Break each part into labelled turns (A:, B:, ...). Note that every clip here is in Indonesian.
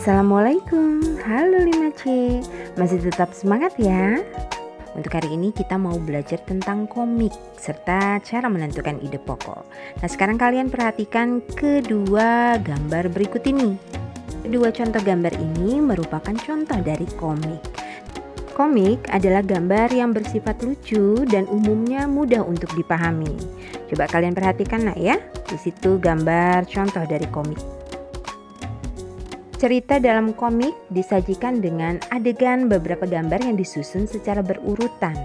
A: Assalamualaikum, halo 5C, masih tetap semangat ya? Untuk hari ini kita mau belajar tentang komik serta cara menentukan ide pokok. Nah sekarang kalian perhatikan kedua gambar berikut ini. Kedua contoh gambar ini merupakan contoh dari komik. Komik adalah gambar yang bersifat lucu dan umumnya mudah untuk dipahami. Coba kalian perhatikan nak ya, di situ gambar contoh dari komik. Cerita dalam komik disajikan dengan adegan beberapa gambar yang disusun secara berurutan.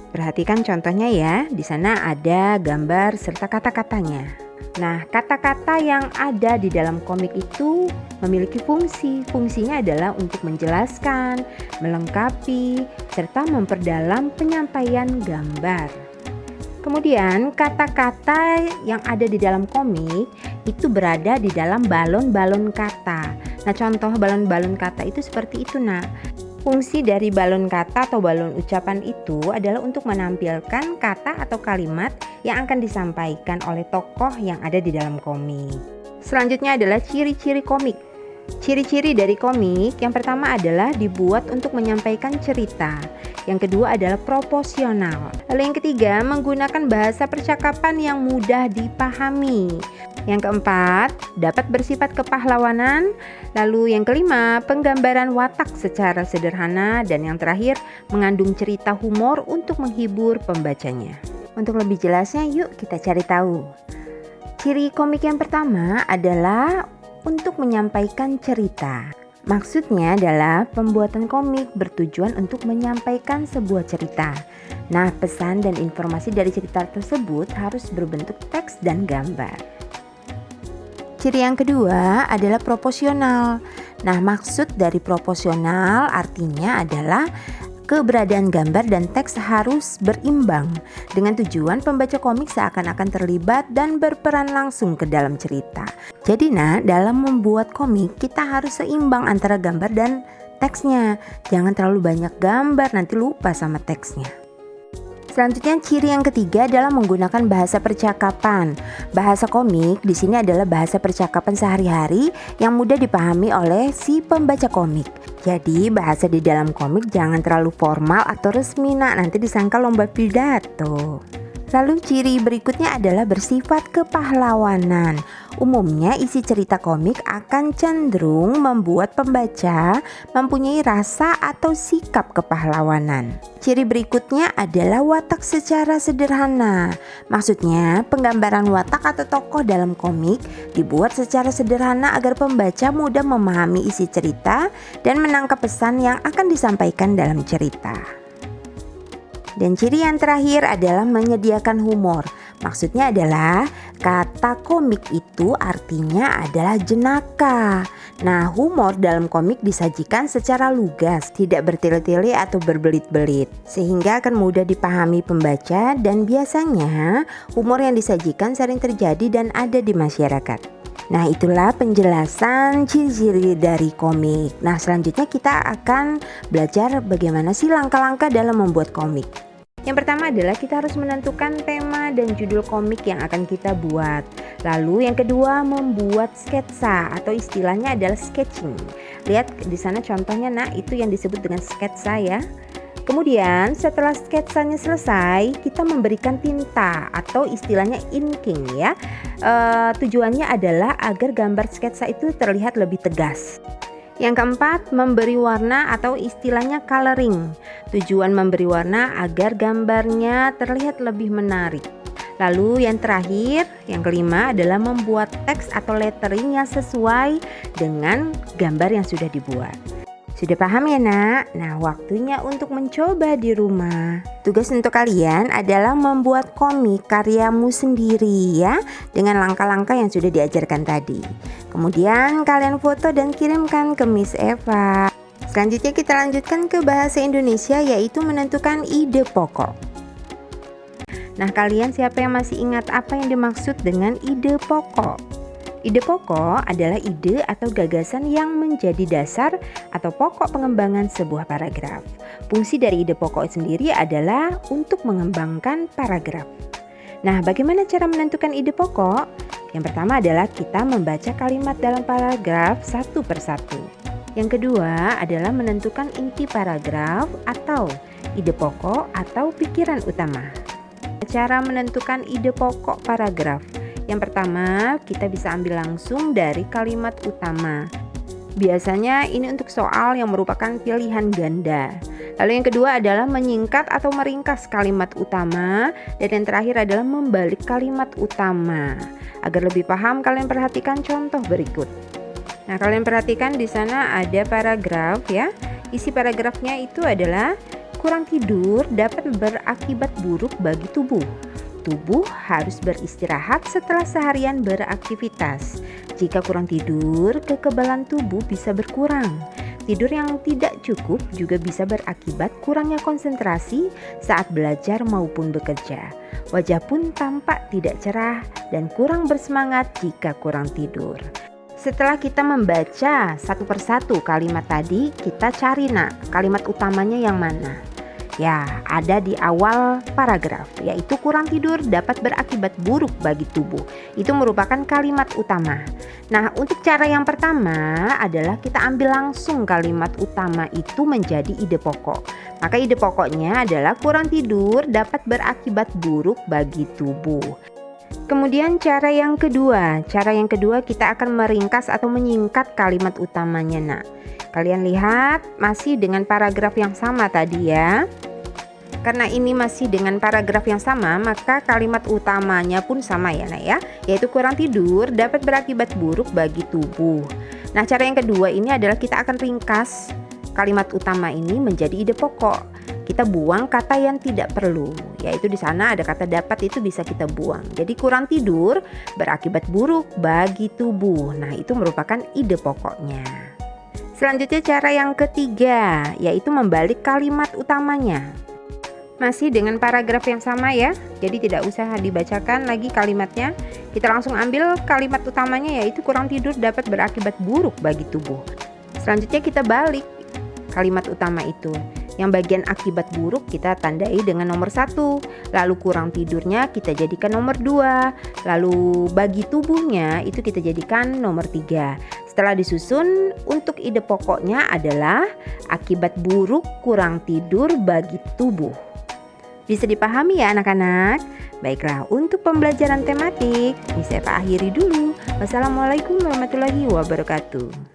A: Perhatikan contohnya ya, di sana ada gambar serta kata-katanya. Nah, kata-kata yang ada di dalam komik itu memiliki fungsi. Fungsinya adalah untuk menjelaskan, melengkapi, serta memperdalam penyampaian gambar. Kemudian kata-kata yang ada di dalam komik itu berada di dalam balon-balon kata. Nah contoh balon-balon kata itu seperti itu nak. Fungsi dari balon kata atau balon ucapan itu adalah untuk menampilkan kata atau kalimat yang akan disampaikan oleh tokoh yang ada di dalam komik. Selanjutnya adalah ciri-ciri komik. Ciri-ciri dari komik yang pertama adalah dibuat untuk menyampaikan cerita. Yang kedua adalah proporsional. Lalu yang ketiga menggunakan bahasa percakapan yang mudah dipahami. Yang keempat dapat bersifat kepahlawanan. Lalu yang kelima penggambaran watak secara sederhana. Dan yang terakhir mengandung cerita humor untuk menghibur pembacanya. Untuk lebih jelasnya yuk kita cari tahu. Ciri komik yang pertama adalah untuk menyampaikan cerita. Maksudnya adalah pembuatan komik bertujuan untuk menyampaikan sebuah cerita. Nah, pesan dan informasi dari cerita tersebut harus berbentuk teks dan gambar. Ciri yang kedua adalah proporsional. Nah, maksud dari proporsional artinya adalah keberadaan gambar dan teks harus berimbang dengan tujuan pembaca komik seakan-akan terlibat dan berperan langsung ke dalam cerita. Jadi dalam membuat komik kita harus seimbang antara gambar dan teksnya. Jangan terlalu banyak gambar, nanti lupa sama teksnya. Selanjutnya ciri yang ketiga adalah menggunakan bahasa percakapan. Bahasa komik di sini adalah bahasa percakapan sehari-hari yang mudah dipahami oleh si pembaca komik. Jadi bahasa di dalam komik jangan terlalu formal atau resmi nanti disangka lomba pidato. Lalu ciri berikutnya adalah bersifat kepahlawanan. Umumnya isi cerita komik akan cenderung membuat pembaca mempunyai rasa atau sikap kepahlawanan. Ciri berikutnya adalah watak secara sederhana. Maksudnya penggambaran watak atau tokoh dalam komik dibuat secara sederhana agar pembaca mudah memahami isi cerita dan menangkap pesan yang akan disampaikan dalam cerita. Dan ciri yang terakhir adalah menyediakan humor. Maksudnya adalah kata komik itu artinya adalah jenaka. Nah, humor dalam komik disajikan secara lugas, tidak bertele-tele atau berbelit-belit, sehingga akan mudah dipahami pembaca dan biasanya humor yang disajikan sering terjadi dan ada di masyarakat. Nah, itulah penjelasan ciri-ciri dari komik. Nah, selanjutnya kita akan belajar bagaimana sih langkah-langkah dalam membuat komik. Yang pertama adalah kita harus menentukan tema dan judul komik yang akan kita buat. Lalu yang kedua membuat sketsa atau istilahnya adalah sketching. Lihat di sana contohnya itu yang disebut dengan sketsa ya. Kemudian setelah sketsanya selesai kita memberikan tinta atau istilahnya inking ya. Tujuannya adalah agar gambar sketsa itu terlihat lebih tegas. Yang keempat, memberi warna atau istilahnya coloring. Tujuan memberi warna agar gambarnya terlihat lebih menarik. Lalu yang terakhir, yang kelima adalah membuat teks atau lettering yang sesuai dengan gambar yang sudah dibuat. Sudah paham ya nak? Nah waktunya untuk mencoba di rumah. Tugas untuk kalian adalah membuat komik karyamu sendiri ya, dengan langkah-langkah yang sudah diajarkan tadi. Kemudian kalian foto dan kirimkan ke Miss Eva. Selanjutnya kita lanjutkan ke bahasa Indonesia yaitu menentukan ide pokok. Nah kalian siapa yang masih ingat apa yang dimaksud dengan ide pokok? Ide pokok adalah ide atau gagasan yang menjadi dasar atau pokok pengembangan sebuah paragraf. Fungsi dari ide pokok sendiri adalah untuk mengembangkan paragraf. Nah, bagaimana cara menentukan ide pokok? Yang pertama adalah kita membaca kalimat dalam paragraf satu persatu. Yang kedua adalah menentukan inti paragraf atau ide pokok atau pikiran utama. Cara menentukan ide pokok paragraf. Yang pertama, kita bisa ambil langsung dari kalimat utama. Biasanya ini untuk soal yang merupakan pilihan ganda. Lalu yang kedua adalah menyingkat atau meringkas kalimat utama. Dan yang terakhir adalah membalik kalimat utama. Agar lebih paham, kalian perhatikan contoh berikut. Nah, kalian perhatikan di sana ada paragraf ya. Isi paragrafnya itu adalah kurang tidur dapat berakibat buruk bagi tubuh. Tubuh harus beristirahat setelah seharian beraktivitas. Jika kurang tidur, kekebalan tubuh bisa berkurang. Tidur yang tidak cukup juga bisa berakibat kurangnya konsentrasi saat belajar maupun bekerja. Wajah pun tampak tidak cerah dan kurang bersemangat jika kurang tidur. Setelah kita membaca satu persatu kalimat tadi, kita cari kalimat utamanya yang mana? Ya, ada di awal paragraf, yaitu kurang tidur dapat berakibat buruk bagi tubuh. Itu merupakan kalimat utama. Nah, untuk cara yang pertama adalah kita ambil langsung kalimat utama itu menjadi ide pokok. Maka ide pokoknya adalah kurang tidur dapat berakibat buruk bagi tubuh. Kemudian cara yang kedua kita akan meringkas atau menyingkat kalimat utamanya. Kalian lihat masih dengan paragraf yang sama tadi ya. Karena ini masih dengan paragraf yang sama, maka kalimat utamanya pun sama ya ya, yaitu kurang tidur dapat berakibat buruk bagi tubuh. Nah, cara yang kedua ini adalah kita akan ringkas kalimat utama ini menjadi ide pokok. Kita buang kata yang tidak perlu, yaitu di sana ada kata dapat, itu bisa kita buang. Jadi kurang tidur berakibat buruk bagi tubuh. Nah, itu merupakan ide pokoknya. Selanjutnya cara yang ketiga, yaitu membalik kalimat utamanya. Masih dengan paragraf yang sama ya, jadi tidak usah dibacakan lagi kalimatnya. Kita langsung ambil kalimat utamanya, yaitu kurang tidur dapat berakibat buruk bagi tubuh. Selanjutnya kita balik kalimat utama itu. Yang bagian akibat buruk kita tandai dengan nomor 1. Lalu kurang tidurnya kita jadikan nomor 2. Lalu bagi tubuhnya itu kita jadikan nomor 3. Setelah disusun, untuk ide pokoknya adalah akibat buruk kurang tidur bagi tubuh. Bisa dipahami ya anak-anak? Baiklah, untuk pembelajaran tematik ini saya akhiri dulu. Wassalamualaikum warahmatullahi wabarakatuh.